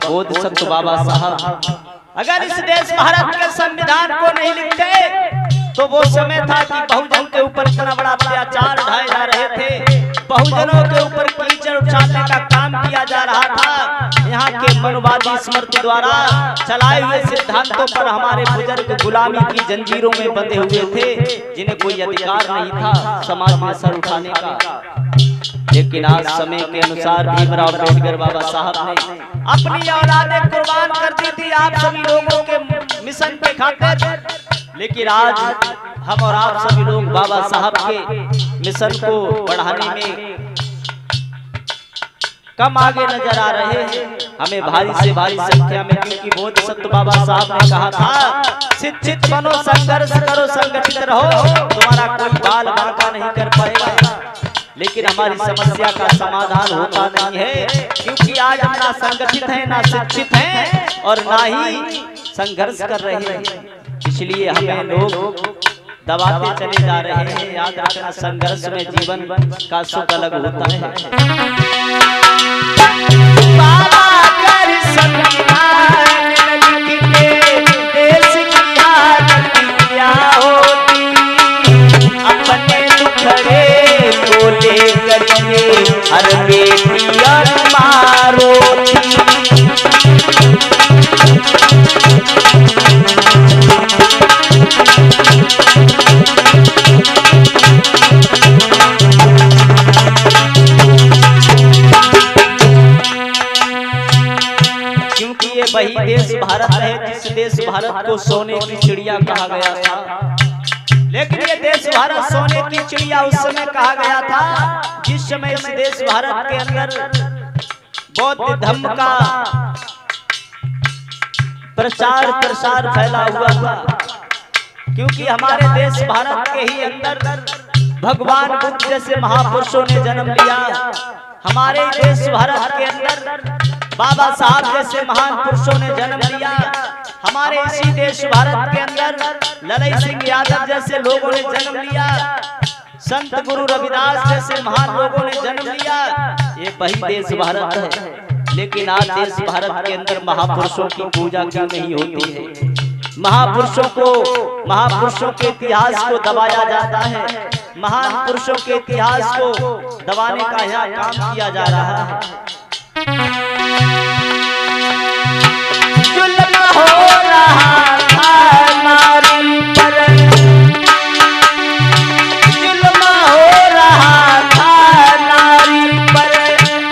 बोधिसत्व बाबा साहब अगर इस देश भारत के संविधान को नहीं लिखते तो वो समय था कि बहुजन के ऊपर इतना बड़ा अत्याचार ढाए जा रहे थे, बहुजनों के ऊपर कीचड़ उछालने का काम किया जा रहा था। यहाँ के मनुवादी स्मृति द्वारा चलाए हुए सिद्धांतों पर हमारे बुजुर्ग गुलामी की जंजीरों में बंधे हुए थे, जिन्हें कोई अधिकार नहीं था समाज में सर उठाने का। लेकिन आज समय के अनुसार भीमराव अम्बेडकर बाबा साहब ने अपनी औलादें कुर्बान कर दी थी आप सभी लोगों के मिशन के खातिर। लेकिन आज हम और आप सभी लोग बाबा साहब के मिशन को बढ़ाने में कम आगे नजर आ रहे हैं। हमें भारी से भारी संख्या में, क्योंकि बोधिसत्व बाबा साहब ने कहा था शिक्षित बनो, संघर्ष करो, संगठित रहो, तुम्हारा कोई बाल बांका नहीं कर पाएगा। लेकिन हमारी समस्या का समाधान होता नहीं है, क्योंकि आज हम ना संगठित हैं, ना शिक्षित हैं और ना ही संघर्ष कर रहे हैं। इसलिए हमें लोग दबाते चले जा रहे हैं। याद रखना, संघर्ष में जीवन का सुख अलग होता है। बाबा कर संविधान लिखते देश की हालत क्या होती, अपने दुखड़े को लेकर के हर बेटी और माँ रोती। वही देश भारत है जिस देश भारत को सोने की चिड़िया कहा गया था। लेकिन ये देश भारत सोने की चिड़िया उस समय कहा गया था जिस समय इस देश भारत के अंदर बौद्ध धर्म का प्रचार प्रसार फैला हुआ था। क्योंकि हमारे देश भारत के ही अंदर भगवान बुद्ध जैसे महापुरुषों ने जन्म लिया। हमारे देश भारत के अंदर बाबा साहब जैसे महान पुरुषों ने जन्म लिया। हमारे इसी देश भारत के अंदर ललई सिंह यादव जैसे लोगों ने जन्म लिया। संत गुरु रविदास जैसे महान लोगों ने जन्म लिया। ये वही देश भारत है। लेकिन आज देश भारत के अंदर महापुरुषों की पूजा क्यों नहीं होती है? महापुरुषों के इतिहास को दबाया जाता है। महान पुरुषों के इतिहास को दबाने का यहाँ काम किया जा रहा है। जुल्म हो रहा था नारी पर, जुल्म हो रहा था नारी पर,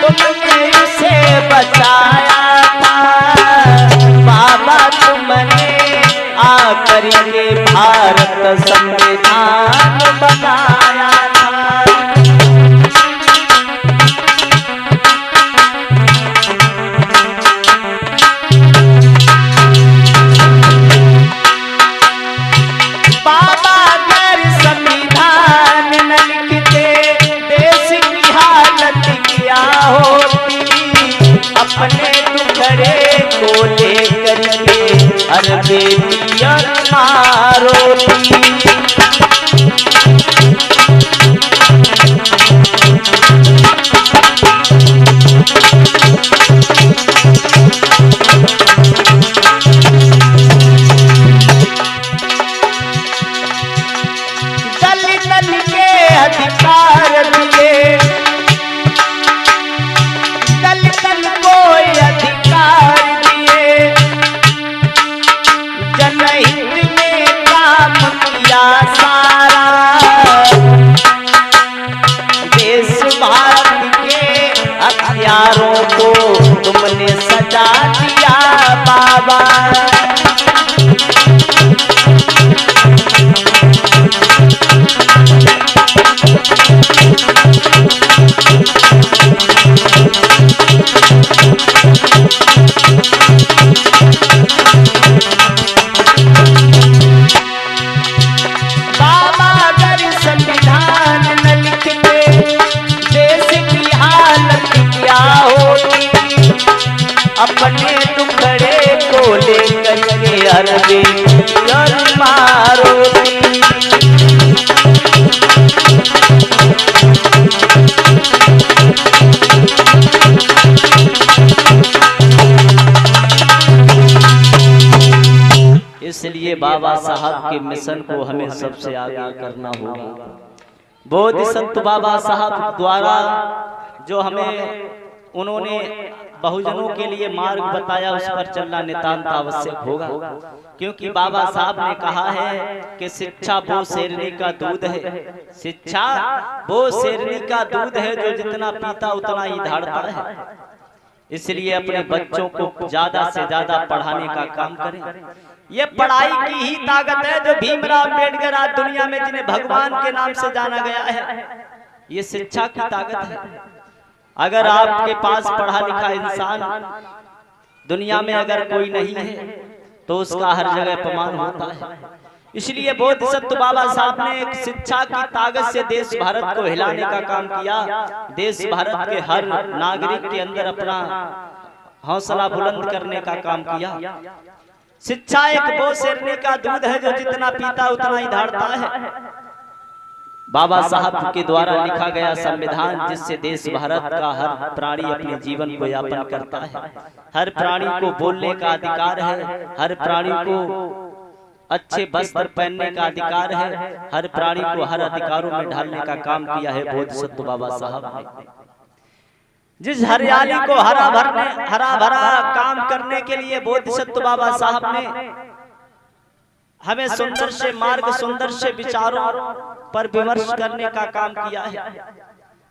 तुमने इसे बचाया था। बाबा तुमने आकर के भारत संविधान बनाया था। अपने टुकड़े को लेकर के हर बेटी और माँ रोती। दलित के अधिकार दिए, हथियारों को तुमने सजा दिया बाबा। बाबा अगर संविधान न लिखते देश की अपने टुकड़े को लेकर के अरबी मारुति। इसलिए बाबा साहब के मिशन को हमें सबसे आगे करना होगा। बोधिसत्व बाबा साहब द्वारा जो हमें उन्होंने बहुजनों के लिए मार्ग बताया, उस पर चलना नितांत आवश्यक होगा। क्योंकि बाबा साहब ने कहा है कि शिक्षा वो शेरनी का दूध है, शिक्षा वो शेरनी का दूध है जो जितना पीता उतना ही धाड़ता है। इसलिए अपने बच्चों को ज्यादा से ज्यादा पढ़ाने का काम करें। ये पढ़ाई की ही ताकत है जो भीमराव अम्बेडकर आज दुनिया में जिन्हें भगवान के नाम से जाना गया है, ये शिक्षा की ताकत है। अगर आपके पास पढ़ा लिखा इंसान दुनिया में अगर कोई नहीं है तो उसका हर जगह अपमान होता है। इसलिए बोधिसत्व बाबा साहब ने एक शिक्षा की ताकत से देश भारत को हिलाने का काम किया। देश भारत के हर नागरिक के अंदर अपना हौसला बुलंद करने का काम किया। शिक्षा एक वो शेरनी का दूध है जो जितना पीता उतना ही धाड़ता है। बाबा साहब के द्वारा लिखा गया संविधान जिससे देश भारत का हर प्राणी अपने जीवन को यापन करता है। हर प्राणी को बोलने का अधिकार है, हर प्राणी को अच्छे वस्त्र पहनने का अधिकार है, हर प्राणी को हर अधिकारों में ढालने का काम किया है बोधिसत्व बाबा साहब ने। जिस हरियाली को हरा भरा काम करने के लिए बोधिसत्व बाबा साहब ने हमें सुंदर से मार्ग, सुंदर से विचारों पर विमर्श करने का काम किया है।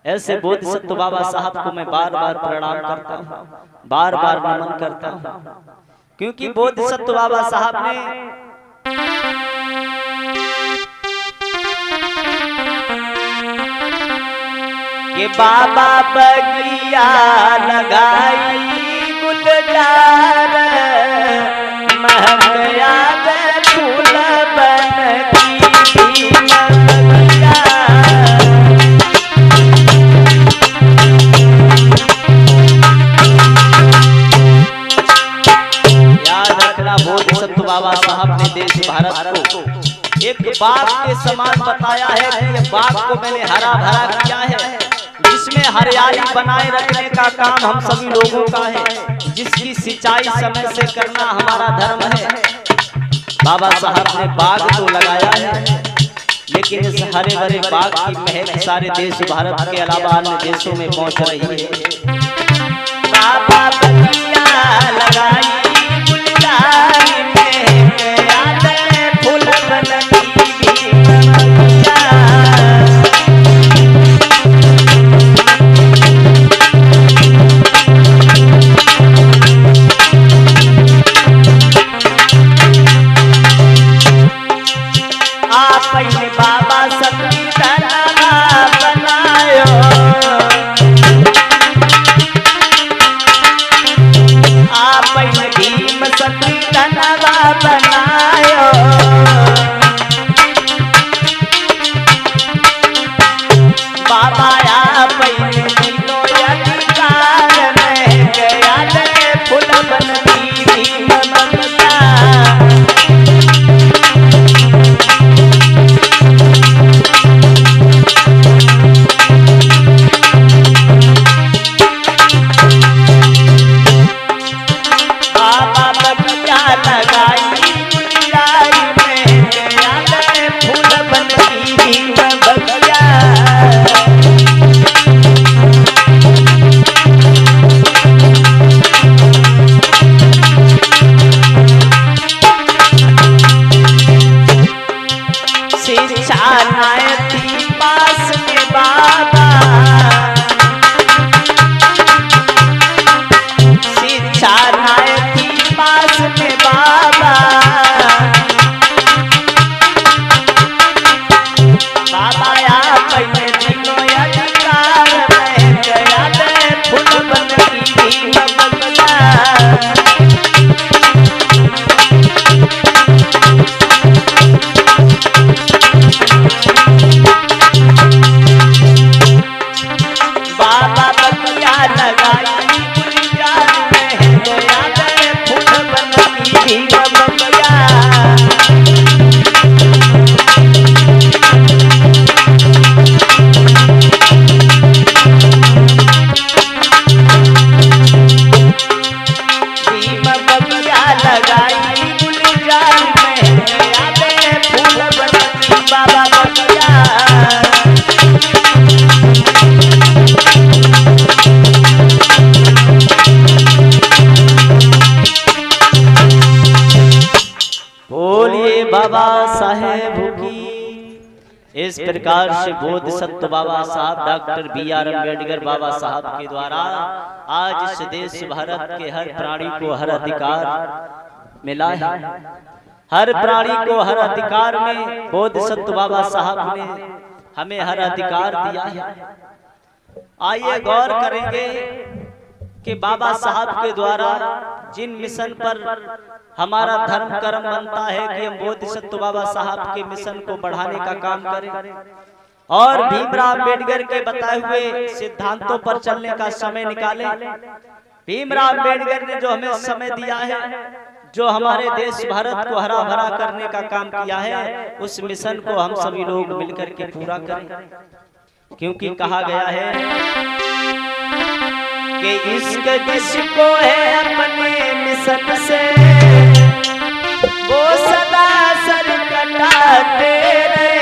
ऐसे बोधिसत्व बाबा साहब को मैं बार बार प्रणाम करता हूँ, बार बार नमन करता हूँ। क्योंकि बोधिसत्व बाबा साहब ने कि बाबा बगिया लगाई गुलजार महकया फूल बन की बगिया। याद रखना बोधिसत्व बाबा साहब ने देश भारत को एक बाग के समान बताया है कि ये बाग को मैंने हरा भरा किया है, जिसमें हरियाली बनाए रखने का काम हम सभी लोगों का है, जिसकी सिंचाई समय से करना हमारा धर्म है। बाबा साहब ने बाग तो लगाया है, लेकिन इस हरे भरे बाग की महक सारे देश भारत के अलावा अन्य देशों में पहुंच रही है। बाबा बगिया लगाई गुलजार में गया फूल बन बाबा संविधान बनायो, आप भीम संविधान बनायो। बाबा आप तीनों अधिकार में गया फूल बनती भीम ममता। लगाई गुलजार में इस प्रकार से बोधिसत्व बाबा साहब डॉक्टर B.R. अम्बेडकर बाबा साहब के द्वारा आज इस देश भारत के हर प्राणी को हर अधिकार मिला है। हर प्राणी को हर अधिकार में बोधिसत्व बाबा साहब ने हमें हर अधिकार दिया है। आइए गौर करेंगे कि बाबा साहब के द्वारा जिन मिशन पर हमारा धर्म कर्म बनता है कि हम बोधिसत्व बाबा साहब के मिशन को बढ़ाने का काम करें और भीमराव अम्बेडकर के बताए हुए सिद्धांतों पर चलने का समय निकालें। भीमराव अम्बेडकर ने जो हमें समय दिया है, जो हमारे देश भारत को हरा भरा करने का काम किया है, उस मिशन को हम सभी लोग मिलकर के पूरा करें। क्योंकि कहा गया है कि इश्क जिसको है अपने मिशन से वो सदा सर कटाते रहे।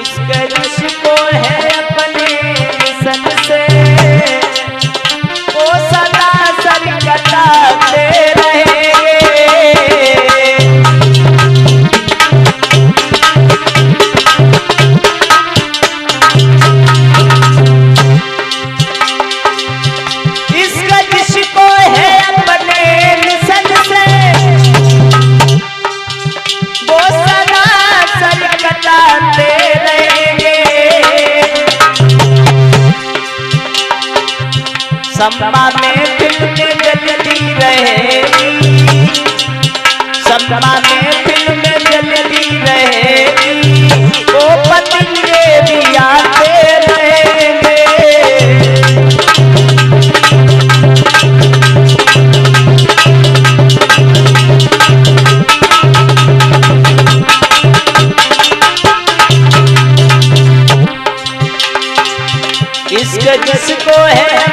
इश्क जिसको है अपने मिशन से वो सदा सर कटाते रहे। सम्मा में फिल्में जलती रहेगी, सम्मा में फिल्में जलती रहेगी, वो पतंगे भी आते रहेंगे। इश्क जिसको है